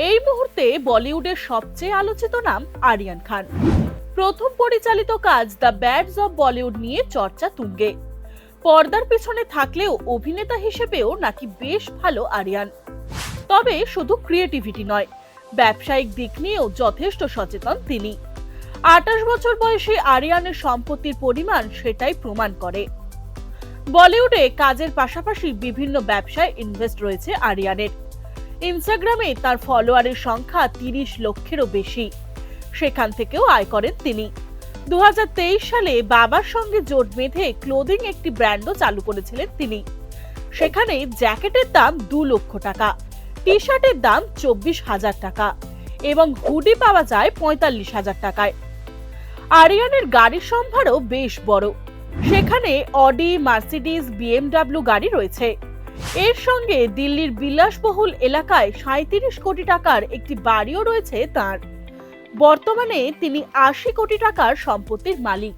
এই মুহূর্তে বলিউডের সবচেয়ে আলোচিত নাম আরিয়ান খান। প্রথম পরিচালিত কাজ দ্য ব্যাডস অব বলিউড নিয়ে চর্চা তুঙ্গে। পর্দার পিছনে থাকলেও অভিনেতা হিসেবেও নাকি বেশ ভালো আরিয়ান। তবে শুধু ক্রিয়েটিভিটি নয়, ব্যবসায়িক দিক নিয়েও যথেষ্ট সচেতন তিনি। 28 বছর বয়সী আরিয়ানের সম্পত্তির পরিমাণ সেটাই প্রমাণ করে। বলিউডে কাজের পাশাপাশি বিভিন্ন ব্যবসায় ইনভেস্ট রয়েছে আরিয়ানের। ইনস্টাগ্রামে তার ফলোয়ারের সংখ্যা 30 লক্ষেরও বেশি। সেখান থেকেও আয় করেন তিনি। 2023 সালে বাবার সঙ্গে জোট বেঁধে ক্লোদিং একটি ব্র্যান্ডও চালু করেছিলেন তিনি। সেখানে জ্যাকেটের দাম 2 লক্ষ টাকা, টি শার্টের দাম 24,000 টাকা এবং হুডি পাওয়া যায় 45,000 টাকায়। আরিয়ানের গাড়ির সম্ভারও বেশ বড়। সেখানে অডি, মার্সিডিজ, বিএমডব্লিউ গাড়ি রয়েছে। এর সঙ্গে দিল্লির বিলাসবহুল এলাকায় 37 কোটি টাকার একটি বাড়িও রয়েছে তার। বর্তমানে তিনি 80 কোটি টাকার সম্পত্তির মালিক।